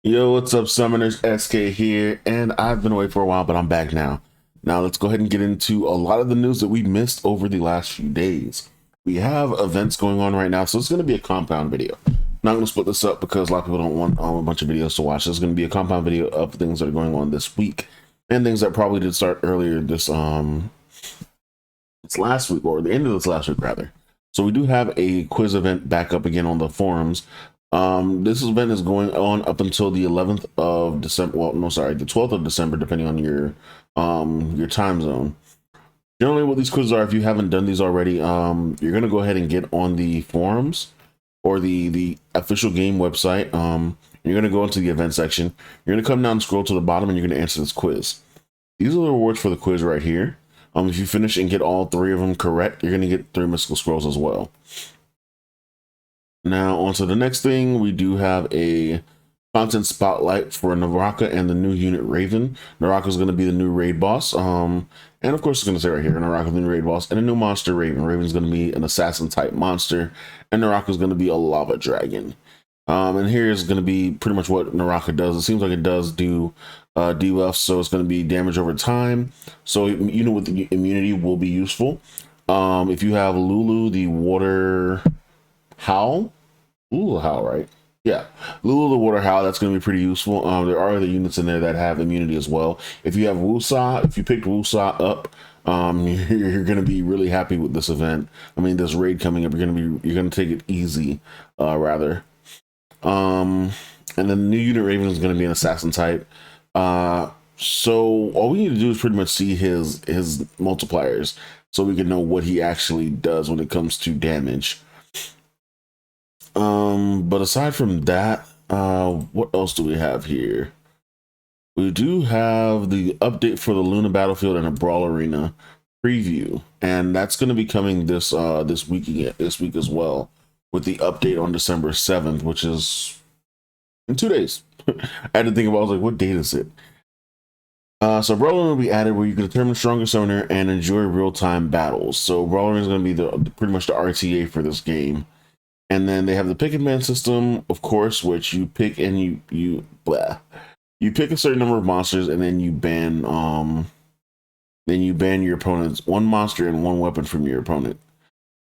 Yo, what's up, Summoners? SK here, and I've been away for a while, but I'm back now. Now, let's go ahead and get into a lot of the news that we missed over the last few days. We have events going on right now, so it's going to be a compound video. I'm not going to split this up because a lot of people don't want a bunch of videos to watch. It's going to be a compound video of things that are going on this week and things that probably did start earlier it's last week, or the end of this last week rather. So we do have a quiz event back up again on the forums. This event is going on up until the 11th of December. Well, no, sorry, the 12th of December, depending on your time zone. Generally, what these quizzes are, if you haven't done these already, you're gonna go ahead and get on the forums or the official game website. You're gonna go into the event section. You're gonna come down and scroll to the bottom, and you're gonna answer this quiz. These are the rewards for the quiz right here. If you finish and get all three of them correct, you're gonna get 3 mystical scrolls as well. Now, on to the next thing, we do have a content spotlight for Naraka and the new unit Raven. Naraka is going to be the new raid boss. And of course, it's going to say right here, Naraka is the new raid boss, and a new monster, Raven. Raven's going to be an assassin type monster, and Naraka is going to be a lava dragon. And here is going to be pretty much what Naraka does. It seems like it does do debuffs, so it's going to be damage over time. So unit with the immunity will be useful. If you have Lulu, the water Howl. Lulu Howl, right? Yeah. Lulu the Water Howl, that's going to be pretty useful. There are other units in there that have immunity as well. If you have Wusa, if you picked Wusa up, you're going to be really happy with this event. I mean, this raid coming up, you're going to take it easy, rather. And then the new unit Raven is going to be an assassin type. So all we need to do is pretty much see his multipliers so we can know what he actually does when it comes to damage. But aside from that, what else do we have here? We do have the update for the Luna Battlefield and a Brawl Arena preview, and that's going to be coming this week as well, with the update on December 7th, which is in 2 days. I had to think about, I was like, what date is it? So Brawl Arena will be added where you can determine strongest summoner and enjoy real-time battles. So Brawl Arena is going to be pretty much the RTA for this game. And then they have the pick and ban system, of course, which you pick and you pick a certain number of monsters, and then you ban your opponent's one monster and one weapon from your opponent.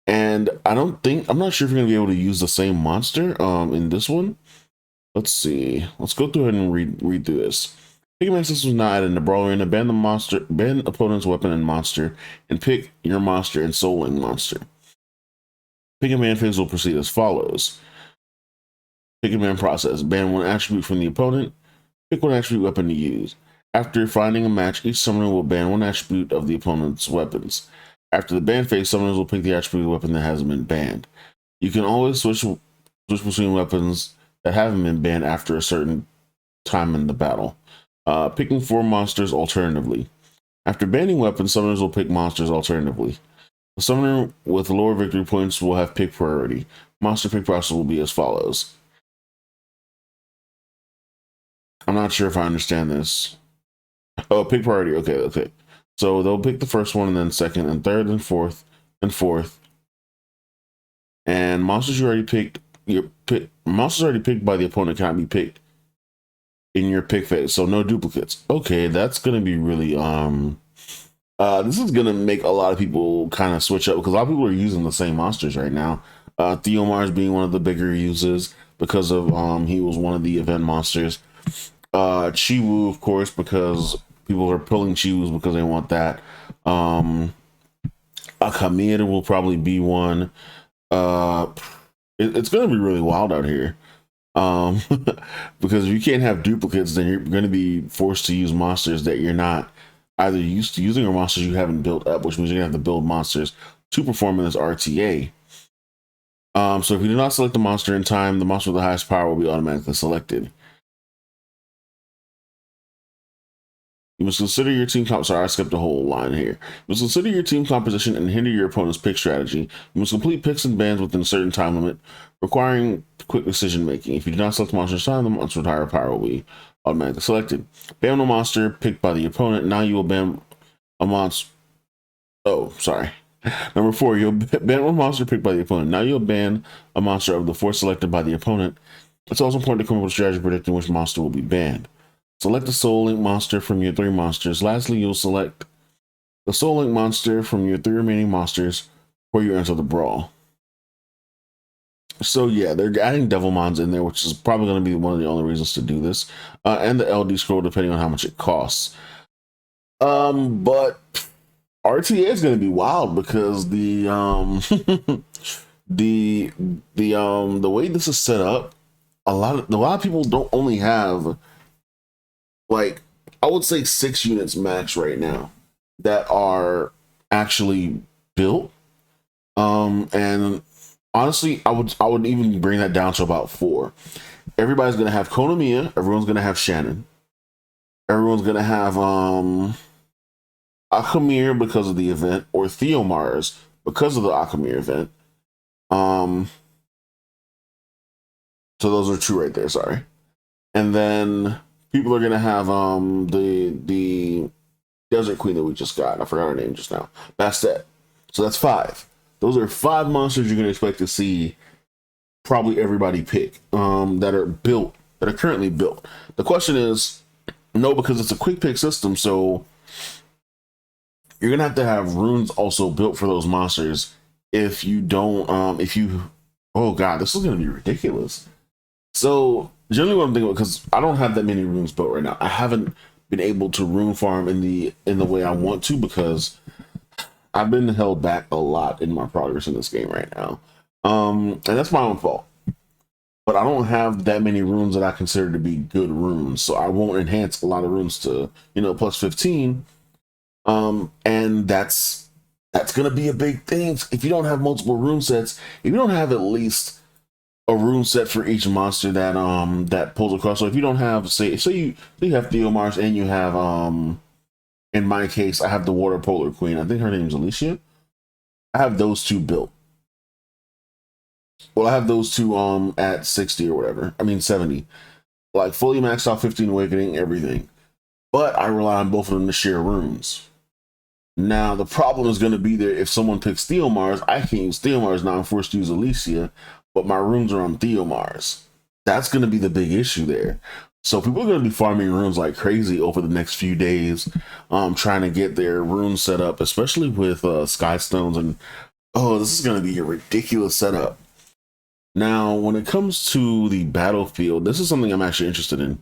And I'm not sure if you're gonna be able to use the same monster in this one. Let's see. Let's go through and read through this. Pick and ban system is not added in the Brawl Arena. Ban opponent's weapon and monster, and pick your monster and soul link monster. Pick and ban phase will proceed as follows. Pick and ban process. Ban one attribute from the opponent. Pick one attribute weapon to use. After finding a match, each summoner will ban one attribute of the opponent's weapons. After the ban phase, summoners will pick the attribute of the weapon that hasn't been banned. You can always switch between weapons that haven't been banned after a certain time in the battle. Picking 4 monsters alternatively. After banning weapons, summoners will pick monsters alternatively. The summoner with lower victory points will have pick priority. Monster pick process will be as follows. I'm not sure if I understand this. Oh, pick priority. Okay. So they'll pick the first one, and then second, and third, and fourth, and fourth. And monsters you already picked, monsters already picked by the opponent cannot be picked in your pick phase. So no duplicates. Okay, that's gonna be really this is gonna make a lot of people kind of switch up, because a lot of people are using the same monsters right now. Theomars being one of the bigger uses because of he was one of the event monsters. Chiwu, of course, because people are pulling Chiwus because they want that. Akamir will probably be one. It's gonna be really wild out here. Because if you can't have duplicates, then you're going to be forced to use monsters that you're not either used to using or monsters you haven't built up, which means you're going to have to build monsters to perform in this RTA. So if you do not select the monster in time, the monster with the highest power will be automatically selected. You must consider your team sorry, I skipped a whole line here. You must consider your team composition and hinder your opponent's pick strategy. You must complete picks and bans within a certain time limit, requiring quick decision making. If you do not select the monster's time, the monster with higher power will be automatically selected. Ban a monster picked by the opponent. Now you will ban a monster. Oh, sorry. Number 4, you'll ban one monster picked by the opponent. Now you'll ban a monster of the 4 selected by the opponent. It's also important to come up with a strategy predicting which monster will be banned. Select the Soul Link monster from your 3 monsters. Lastly, you'll select the Soul Link monster from your 3 remaining monsters before you enter the brawl. So yeah, they're adding Devilmons in there, which is probably going to be one of the only reasons to do this, and the LD scroll, depending on how much it costs. But RTA is going to be wild because the the way this is set up, a lot of people don't only have, like, I would say 6 units max right now that are actually built. And honestly, I would even bring that down to about 4. Everybody's gonna have Konamiya, everyone's gonna have Shannon, everyone's gonna have Akamir because of the event, or Theomars because of the Akamir event. So those are 2 right there, sorry. And then people are gonna have the Desert Queen that we just got. I forgot her name just now. Bastet. So that's 5. Those are 5 monsters you're gonna expect to see probably everybody pick, that are built, that are currently built. The question is, no, because it's a quick pick system, so you're gonna have to have runes also built for those monsters. If you don't, oh god, this is gonna be ridiculous. So generally, what I'm thinking, because I don't have that many runes built right now, I haven't been able to rune farm in the way I want to, because I've been held back a lot in my progress in this game right now. And that's my own fault. But I don't have that many runes that I consider to be good runes, so I won't enhance a lot of runes to, plus 15. And that's gonna be a big thing. If you don't have multiple rune sets, if you don't have at least a rune set for each monster that pulls across. So if you don't have, say you have Theomars and you have in my case, I have the Water Polar Queen. I think her name is Alicia. I have those 2 built. Well, I have those 2 at 60 or whatever. I mean 70. Like fully maxed out 15 Awakening, everything. But I rely on both of them to share runes. Now the problem is going to be there if someone picks Theomars. I can't use Theomars now. I'm forced to use Alicia, but my runes are on Theomars. That's going to be the big issue there. So people are going to be farming runes like crazy over the next few days, trying to get their runes set up, especially with Sky Stones. And this is going to be a ridiculous setup. Now, when it comes to the battlefield, this is something I'm actually interested in.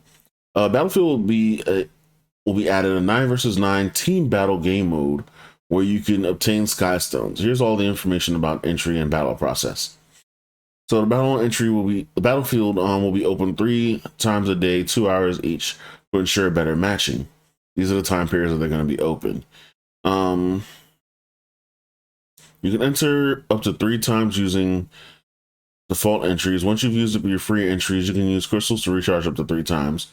Battlefield will be added a 9 versus 9 team battle game mode where you can obtain Sky Stones. Here's all the information about entry and battle process. So the battlefield will be open 3 times a day, 2 hours each, to ensure better matching. These are the time periods that they're going to be open. You can enter up to 3 times using default entries. Once you've used up your free entries, you can use crystals to recharge up to 3 times.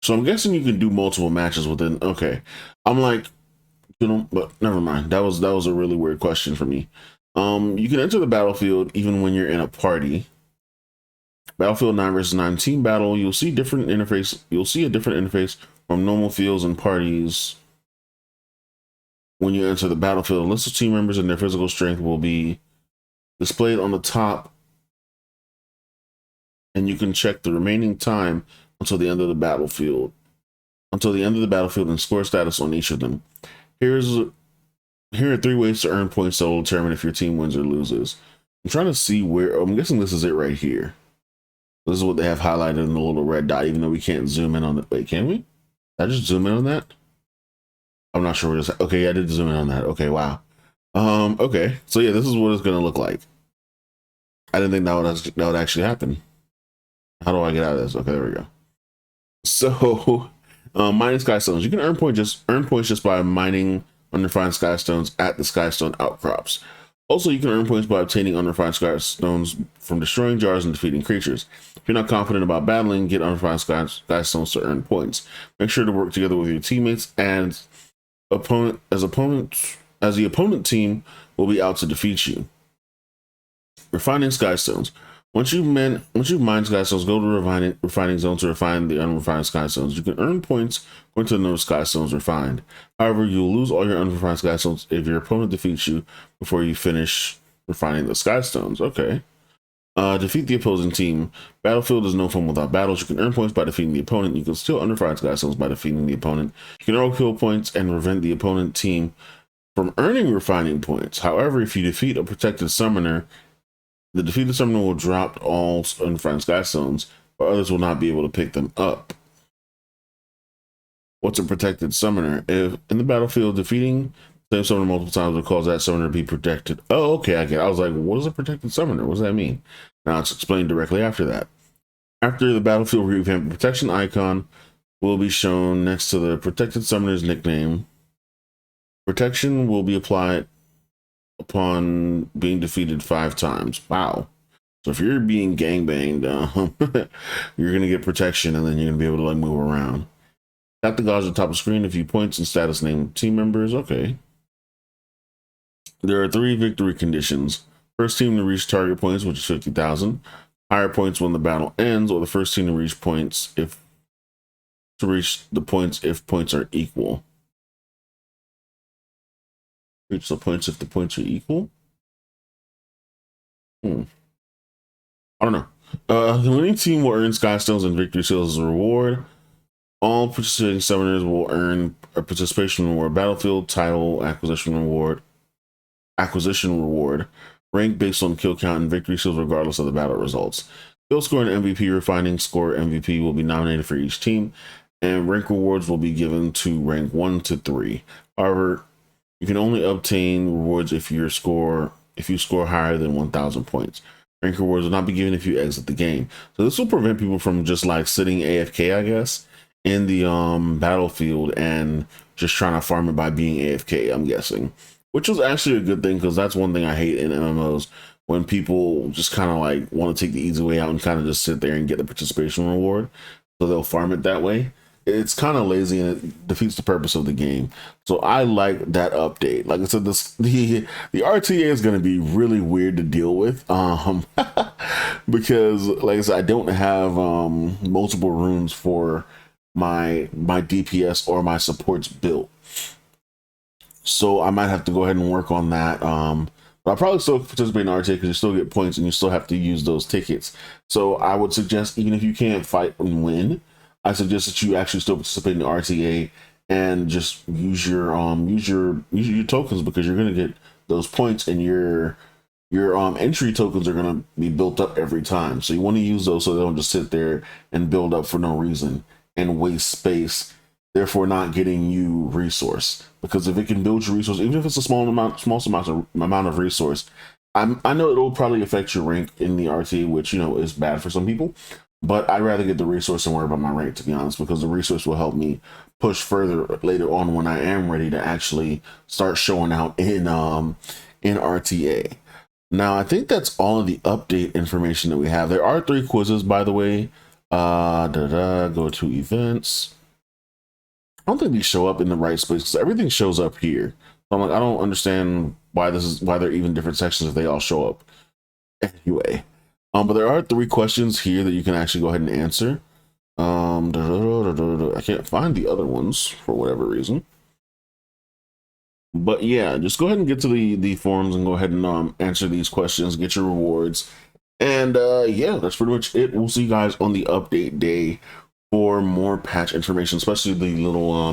So I'm guessing you can do multiple matches within. Okay, I'm like, but never mind. That was a really weird question for me. You can enter the battlefield even when you're in a party. Battlefield 9 versus 9 team battle. You'll see a different interface from normal fields and parties. When you enter the battlefield, a list of team members and their physical strength will be displayed on the top, and you can check the remaining time until the end of the battlefield. And score status on each of them. Here are 3 ways to earn points that will determine if your team wins or loses. I'm trying to see where. I'm guessing this is it right here. This is what they have highlighted in the little red dot, even though we can't zoom in on it. Wait, can we? Did I just zoom in on that? I'm not sure what it's. Okay, yeah, I did zoom in on that. Okay, wow. Okay, so yeah, this is what it's gonna look like. I didn't think that would actually happen. How do I get out of this? Okay, there we go. So, mining Sky Stones. You can earn points just by mining unrefined Sky Stones at the Skystone outcrops. Also, you can earn points by obtaining unrefined Sky Stones from destroying jars and defeating creatures. If you're not confident about battling, get unrefined Sky Stones to earn points. Make sure to work together with your teammates and as the opponent team will be out to defeat you. Refining Sky Stones. Once you've mined Sky Stones, go to refining zone to refine the unrefined Sky Stones. You can earn points going to the number of Sky Stones refined. However, you'll lose all your unrefined Sky Stones if your opponent defeats you before you finish refining the Sky Stones. Okay. Defeat the opposing team. Battlefield is no fun without battles. You can earn points by defeating the opponent. You can still unrefine Sky Stones by defeating the opponent. You can earn kill points and prevent the opponent team from earning refining points. However, if you defeat a protected summoner, the defeated summoner will drop all unrefined Sky Stones, but others will not be able to pick them up. What's a protected summoner? If in the battlefield, defeating the same summoner multiple times will cause that summoner to be protected. Oh, okay, I get it. I was like, what is a protected summoner? What does that mean? Now it's explained directly after that. After the battlefield revamp, protection icon will be shown next to the protected summoner's nickname. Protection will be applied upon being defeated 5 times. Wow. So if you're being gangbanged, you're going to get protection, and then you're going to be able to like move around. Tap the gauge at the top of the screen. A few points and status name team members. Okay. There are 3 victory conditions. First team to reach target points, which is 50,000. Higher points when the battle ends, or the first team to reach points if points are equal. Reach the points if the points are equal. I don't know. The winning team will earn Sky Stones and Victory Seals as a reward. All participating summoners will earn a participation reward, battlefield title, acquisition reward, rank based on kill count and victory seals regardless of the battle results. Kill score and MVP refining score MVP will be nominated for each team, and rank rewards will be given to rank 1 to 3. However, you can only obtain rewards if you score higher than 1,000 points. Rank rewards will not be given if you exit the game. So this will prevent people from just like sitting AFK, I guess, in the battlefield and just trying to farm it by being AFK, I'm guessing. Which was actually a good thing, because that's one thing I hate in MMOs, when people just kind of like want to take the easy way out and kind of just sit there and get the participation reward. So they'll farm it that way. It's kind of lazy and it defeats the purpose of the game. So I like that update. Like I said, the RTA is going to be really weird to deal with, because like I said, I don't have multiple runes for my DPS or my supports built. So I might have to go ahead and work on that. But I'll probably still participate in RTA because you still get points and you still have to use those tickets. So I would suggest, even if you can't fight and win, I suggest that you actually still participate in the RTA and just use your tokens, because you're gonna get those points, and your entry tokens are gonna be built up every time. So you want to use those so they don't just sit there and build up for no reason and waste space, therefore not getting you resource. Because if it can build your resource, even if it's a small amount of resource, I know it'll probably affect your rank in the RTA, which is bad for some people. But I'd rather get the resource and worry about my rank, to be honest, because the resource will help me push further later on when I am ready to actually start showing out in RTA. Now, I think that's all of the update information that we have. There are 3 quizzes, by the way. Go to events. I don't think these show up in the right space, because everything shows up here. So I'm like, I don't understand why they're even different sections if they all show up. Anyway. But there are 3 questions here that you can actually go ahead and answer. I can't find the other ones for whatever reason. But yeah, just go ahead and get to the forums and go ahead and answer these questions, get your rewards. And yeah, that's pretty much it. We'll see you guys on the update day for more patch information, especially the little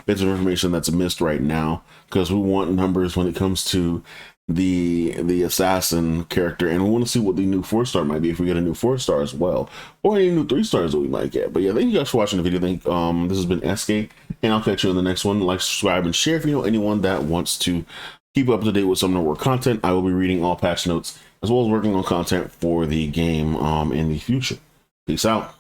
bits of information that's missed right now, because we want numbers when it comes to the assassin character, and we want to see what the new 4-star might be, if we get a new 4-star as well, or any new 3-stars that we might get. But yeah, thank you guys for watching the video. This has been SK, and I'll catch you in the next one. Like, subscribe, and share if you know anyone that wants to keep up to date with some of our content. I will be reading all patch notes as well as working on content for the game in the future. Peace out.